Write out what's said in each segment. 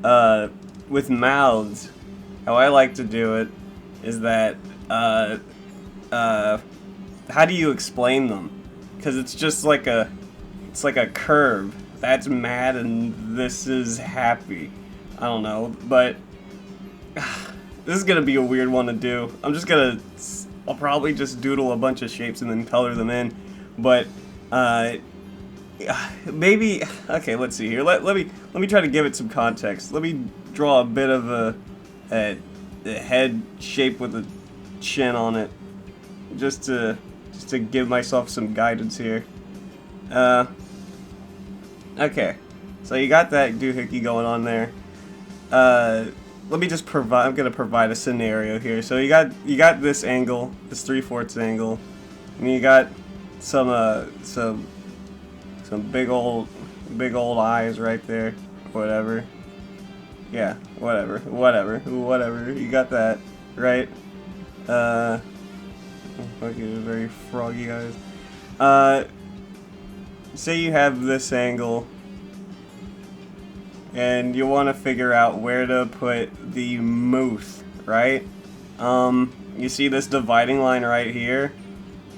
with mouths, how I like to do it is that, how do you explain them? Because it's just like it's like a curve. That's mad and this is happy. I don't know, but this is gonna be a weird one to do. I'll probably just doodle a bunch of shapes and then color them in, but maybe, okay, let's see here. Let me try to give it some context. Let me draw a bit of a head shape with a chin on it, just to give myself some guidance here. Okay, so you got that doohickey going on there. Let me just provide. I'm gonna provide a scenario here. So you got this angle, this 3/4 angle, and you got some big old eyes right there. Whatever. Yeah, whatever. You got that right. Fucking very froggy eyes. Say you have this angle, and you want to figure out where to put the mouth, right? You see this dividing line right here?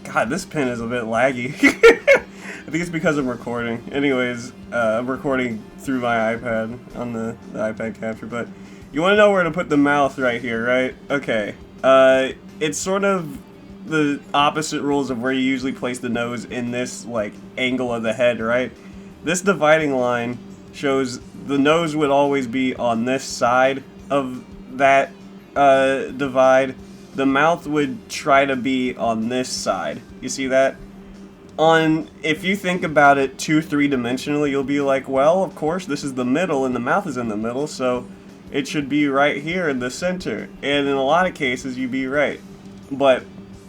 God, this pen is a bit laggy. I think it's because I'm recording. Anyways, I'm recording through my iPad on the iPad capture, but you want to know where to put the mouth right here, right? Okay. It's sort of the opposite rules of where you usually place the nose in this, like, angle of the head, right? This dividing line shows the nose would always be on this side of that divide. The mouth would try to be on this side. You see that? If you think about it 2-3-dimensionally, you'll be like, well, of course, this is the middle and the mouth is in the middle, so it should be right here in the center. And in a lot of cases, you'd be right. But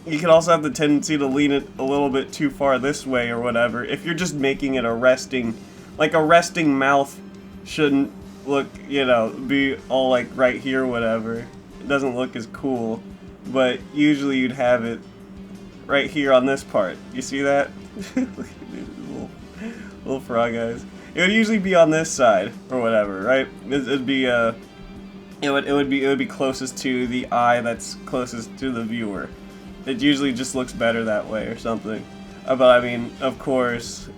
you can also have the tendency to lean it a little bit too far this way or whatever. If you're just making it a resting mouth shouldn't look, be all like right here or whatever. It doesn't look as cool. But usually you'd have it right here on this part. You see that? Look at these little frog eyes. It would usually be on this side or whatever, right? It'd be it would be closest to the eye that's closest to the viewer. It usually just looks better that way or something. But I mean, of course,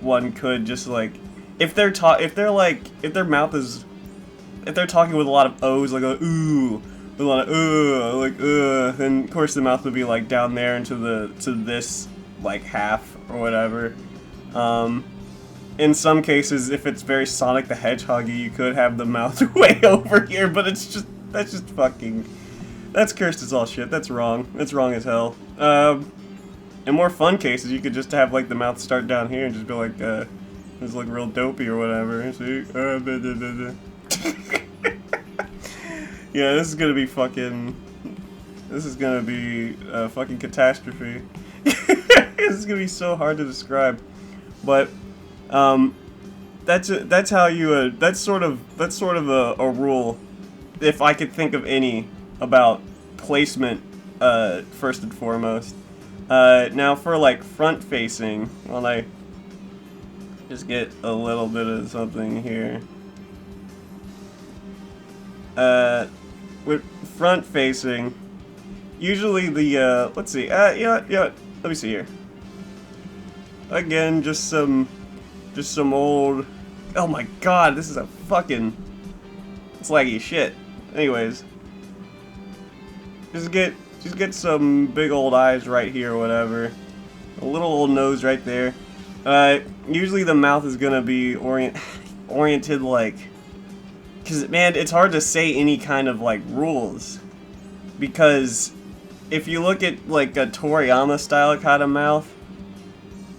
one could just like if their mouth is, if they're talking with a lot of O's, like a ooh, with a lot of then of course the mouth would be like down there into this like half or whatever. In some cases, if it's very Sonic the Hedgehog-y, you could have the mouth way over here, but that's just cursed as all shit. That's wrong. That's wrong as hell. In more fun cases, you could just have like the mouth start down here and just go like, just look real dopey or whatever. See? Yeah, this is gonna be a fucking catastrophe. This is gonna be so hard to describe, but that's sort of a rule, if I could think of any, about placement, first and foremost. Now for like front facing, when I just get a little bit of something here. With front facing, usually the let's see, let me see here. Again, just some old. Oh my god, this is it's laggy shit. Anyways, just get some big old eyes right here or whatever. A little old nose right there. Usually the mouth is gonna be oriented like, because man, it's hard to say any kind of like rules, because if you look at like a Toriyama style kind of mouth,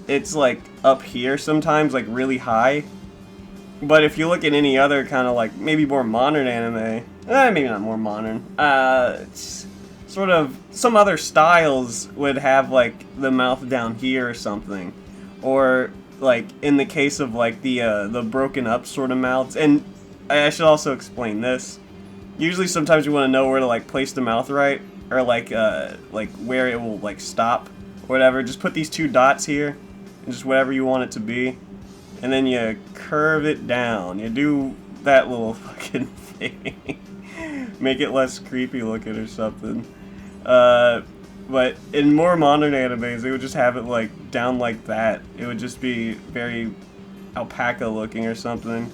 it's like up here sometimes, like really high. But if you look at any other kind of like maybe more modern anime, maybe not more modern, it's sort of some other styles would have like the mouth down here or something, or like in the case of like the broken up sort of mouths. And I should also explain this. Usually sometimes you want to know where to like place the mouth right, or like where it will like stop or whatever. Just put these two dots here, and just whatever you want it to be, and then you curve it down. that little fucking thing. Make it less creepy looking or something. But in more modern animes, they would just have it like down like that. It would just be very alpaca looking or something.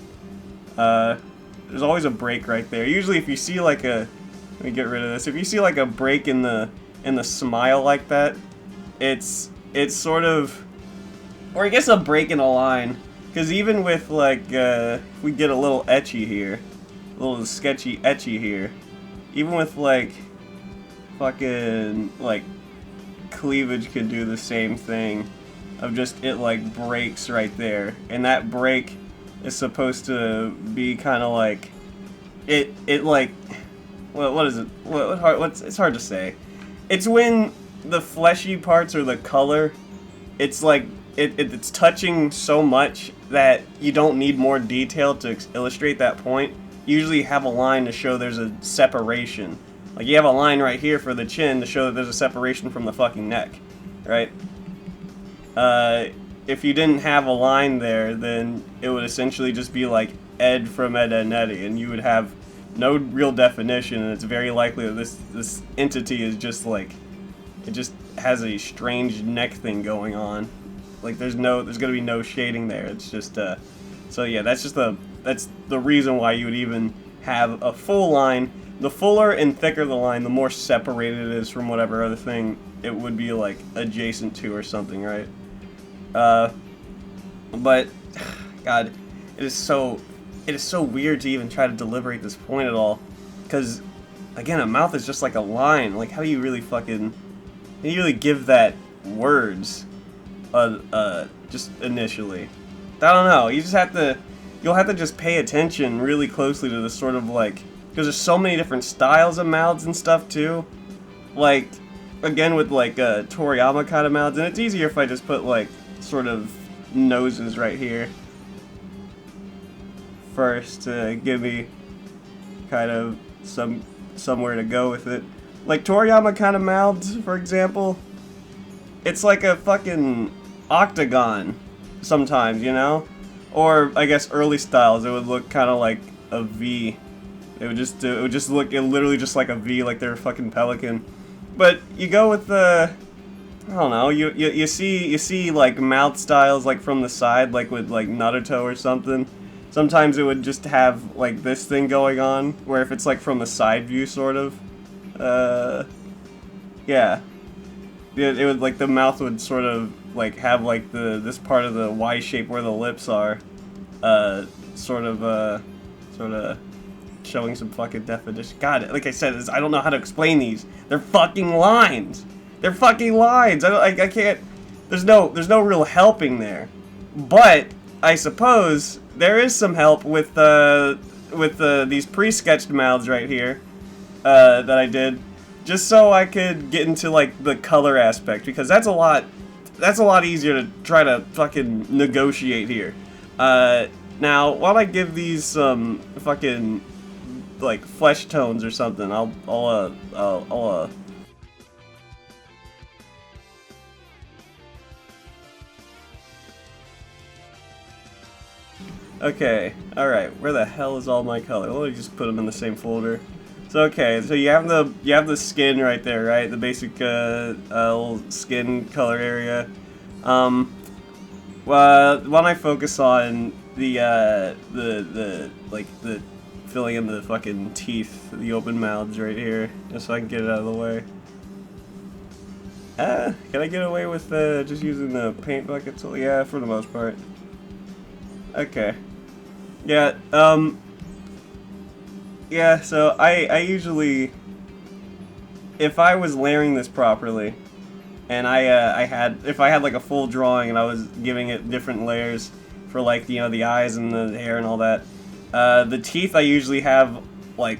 There's always a break right there. Usually if you see like a, let me get rid of this. If you see like a break in the smile like that, it's sort of, or I guess a break in a line. Because even with like, if we get a little etchy here, a little sketchy etchy here, even with like fucking like cleavage could do the same thing of just it like breaks right there, and that break is supposed to be kind of like it like what is it, what's it's hard to say. It's when the fleshy parts or the color, it's like it's touching so much that you don't need more detail to illustrate that point. You usually have a line to show there's a separation. Like you have a line right here for the chin to show that there's a separation from the fucking neck, right? If you didn't have a line there, then it would essentially just be like Ed from Ed, Edd n Eddy, and you would have no real definition, and it's very likely that this entity is just like, it just has a strange neck thing going on. Like there's gonna be no shading there. It's just so yeah, that's the reason why you would even have a full line. The fuller and thicker the line, the more separated it is from whatever other thing it would be like adjacent to or something, right? But God, it is so weird to even try to deliberate this point at all, because again, a mouth is just like a line. Like how do you really give that words? Just initially, I don't know. You'll have to just pay attention really closely to this sort of like, because there's so many different styles of mouths and stuff too. Like, again with like Toriyama kind of mouths, and it's easier if I just put like sort of noses right here first to give me kind of somewhere to go with it. Like Toriyama kind of mouths, for example, it's like a fucking octagon sometimes, you know? Or I guess early styles, it would look kind of like a V. It would just look literally just like a V, like they're a fucking pelican. But you go with the, I don't know, you see like mouth styles like from the side, like with like Naruto or something. Sometimes it would just have like this thing going on, where if it's like from the side view sort of, yeah. It would, like, the mouth would sort of like have like this part of the Y shape where the lips are, sort of showing some fucking definition. God, like I said, I don't know how to explain these. They're fucking lines. They're fucking lines. I can't. There's no real helping there. But I suppose there is some help with these pre-sketched mouths right here that I did, just so I could get into like the color aspect, because that's a lot easier to try to fucking negotiate here. Now, while I give these some fucking like flesh tones or something, I'll okay, alright, where the hell is all my color? Let me just put them in the same folder. So okay, so you have the skin right there, right? The basic little skin color area. Well, why don't I focus on the filling in the fucking teeth, the open mouths right here, just so I can get it out of the way. Can I get away with just using the paint bucket tool? Yeah, for the most part. Okay. Yeah, yeah, so I usually, if I was layering this properly, and if I had like a full drawing and I was giving it different layers for like, you know, the eyes and the hair and all that, the teeth I usually have like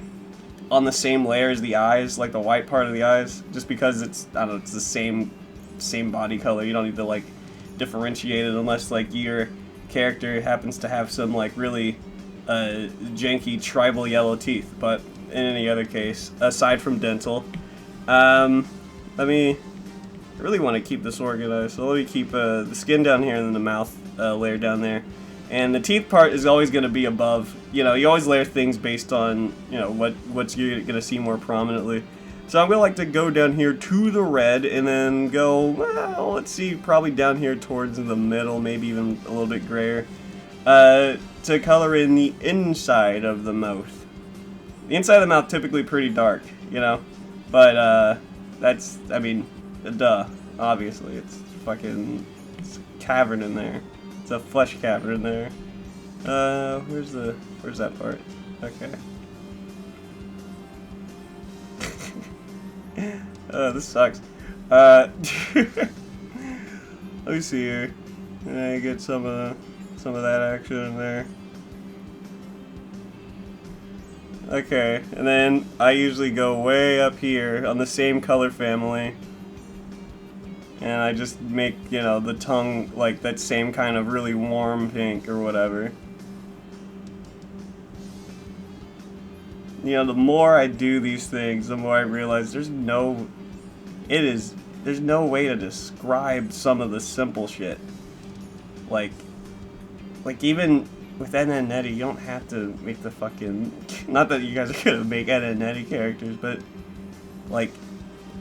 on the same layer as the eyes, like the white part of the eyes, just because it's, I don't know, it's the same body color. You don't need to like differentiate it unless like your character happens to have some like really janky tribal yellow teeth. But in any other case, aside from dental, I really want to keep this organized, so let me keep the skin down here and then the mouth layer down there. And the teeth part is always going to be above. You know, you always layer things based on, you know, what's you're going to see more prominently. So I'm going to like to go down here to the red and then go, well, let's see, probably down here towards the middle, maybe even a little bit grayer, to color in the inside of the mouth. The inside of the mouth typically pretty dark, you know, but that's, I mean, duh, obviously, it's fucking, it's a cavern in there. It's a flesh cavern in there. Where's that part? Okay. This sucks. Let me see here. I get some of that action in there. Okay, and then I usually go way up here on the same color family. And I just make, you know, the tongue like that same kind of really warm pink or whatever. You know, the more I do these things, the more I realize there's no way to describe some of the simple shit. Like even with Ed and Eddie, you don't have to make the fucking, not that you guys are gonna make Ed and Eddie characters, but like,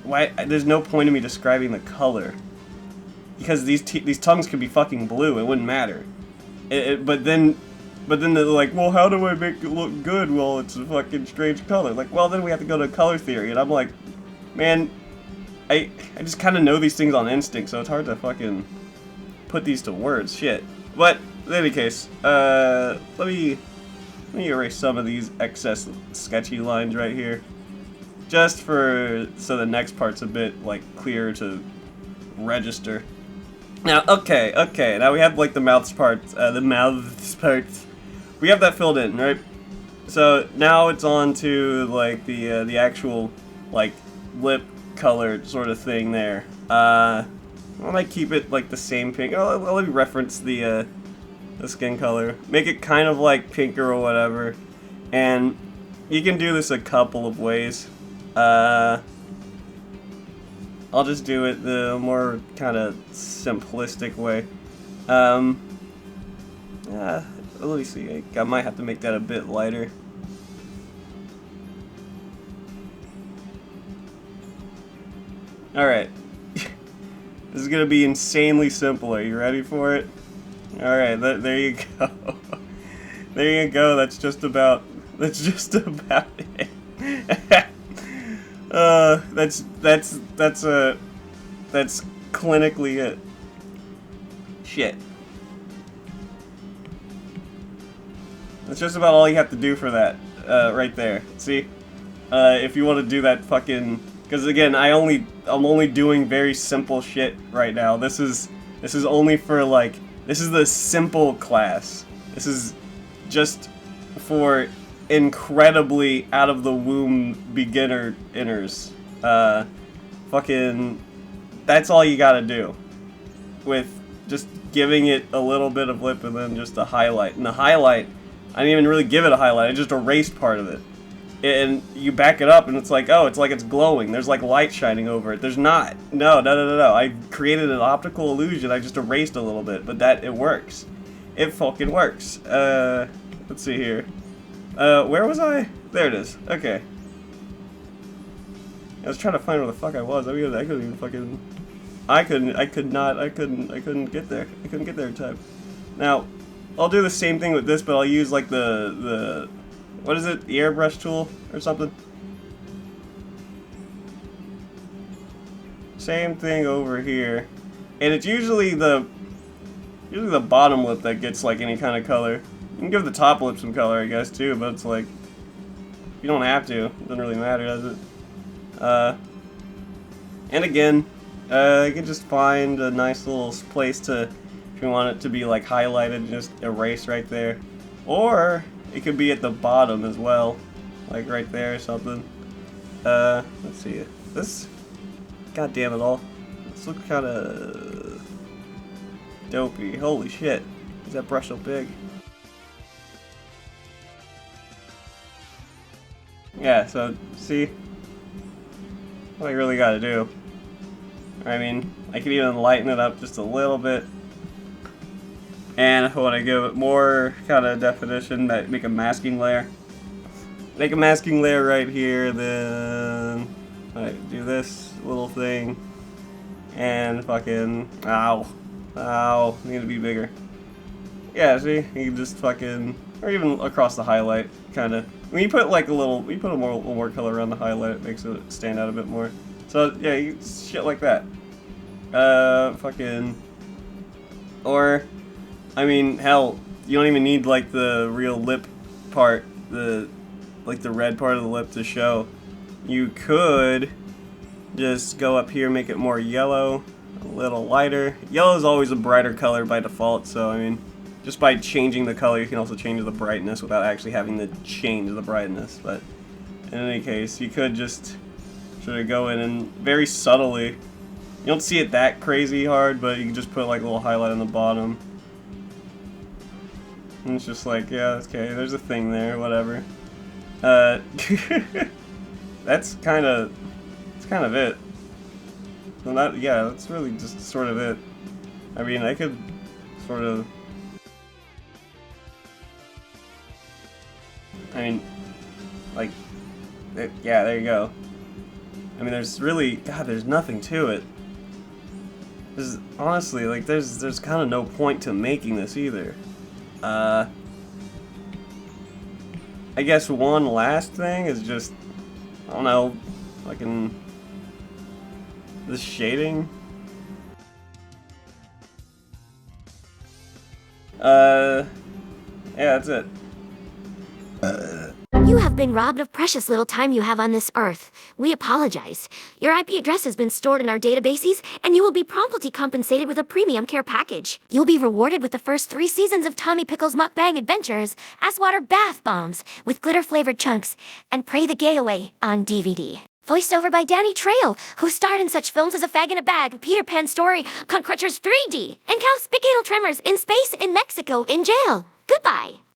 why? There's no point in me describing the color, because these tongues could be fucking blue. It wouldn't matter. But then they're like, well, how do I make it look good? Well, it's a fucking strange color. Like, well, then we have to go to color theory, and I'm like, man, I just kind of know these things on instinct, so it's hard to fucking put these to words. Shit. But in any case, let me erase some of these excess sketchy lines right here. Just so the next part's a bit, like, clearer to register. Now, okay, now we have, like, the mouths part. We have that filled in, right? So, now it's on to, like, the actual, like, lip color sort of thing there. I might keep it, like, the same pink. Let me reference the skin color. Make it kind of, like, pinker or whatever. And you can do this a couple of ways. I'll just do it the more kind of simplistic way. Let me see. I might have to make that a bit lighter. Alright. This is gonna be insanely simple. Are you ready for it? Alright, there you go. There you go. That's just about it. That's clinically it. Shit. That's just about all you have to do for that, right there. See? If you want to do that fucking, because again, I'm only doing very simple shit right now. This is only for, like, this is the simple class. This is just for incredibly out of the womb beginners. Fucking, that's all you gotta do. With just giving it a little bit of lip and then just a highlight. And the highlight, I didn't even really give it a highlight, I just erased part of it. And you back it up and it's like, oh, it's like it's glowing. There's like light shining over it. There's not. No. I created an optical illusion, I just erased a little bit, but it works. It fucking works. Let's see here. Where was I? There it is. Okay. I was trying to find where the fuck I was. I mean, I couldn't even fucking... I couldn't get there. I couldn't get there in time. Now, I'll do the same thing with this, but I'll use, like, the what is it? The airbrush tool or something? Same thing over here. And it's usually the bottom lip that gets, like, any kind of color. You can give the top lip some color, I guess, too, but it's like, you don't have to. It doesn't really matter, does it? And again, you can just find a nice little place to, if you want it to be, like, highlighted, just erase right there. Or it could be at the bottom as well, like right there or something. Let's see. This, god damn it all. This looks kind of dopey. Holy shit. Is that brush so big? Yeah, so, see? What I really gotta do. I mean, I could even lighten it up just a little bit. And if I want to give it more kind of definition, make a masking layer. Make a masking layer right here, then do this little thing, and fucking ow, need to be bigger. Yeah, see, you can just fucking, or even across the highlight, kind of. When you put like you put a little more color around the highlight, it makes it stand out a bit more. So yeah, shit like that. Fucking, or, I mean, hell, you don't even need like the real lip part, like the red part of the lip to show. You could just go up here, make it more yellow, a little lighter. Yellow is always a brighter color by default, so I mean, just by changing the color, you can also change the brightness without actually having to change the brightness. But in any case, you could just sort of go in and very subtly, you don't see it that crazy hard, but you can just put like a little highlight on the bottom. And it's just like, yeah, okay, there's a thing there, whatever. That's kind of it. And that's really just sort of it. I mean, I could sort of, I mean, like, yeah, there you go. I mean, there's really, God, there's nothing to it. There's, honestly, like, there's kind of no point to making this either. I guess one last thing is just, I don't know, fucking this shading. Yeah, that's it. You have been robbed of precious little time you have on this earth. We apologize. Your IP address has been stored in our databases, and you will be promptly compensated with a premium care package. You'll be rewarded with the first 3 seasons of Tommy Pickle's Mukbang Adventures, Ass Water Bath Bombs with glitter-flavored chunks, and Pray the Gay Away on DVD. Voiced over by Danny Trejo, who starred in such films as A Fag in a Bag, Peter Pan Story, Con Crutchers 3D, and Cowspicadal Tremors in Space in Mexico in Jail. Goodbye.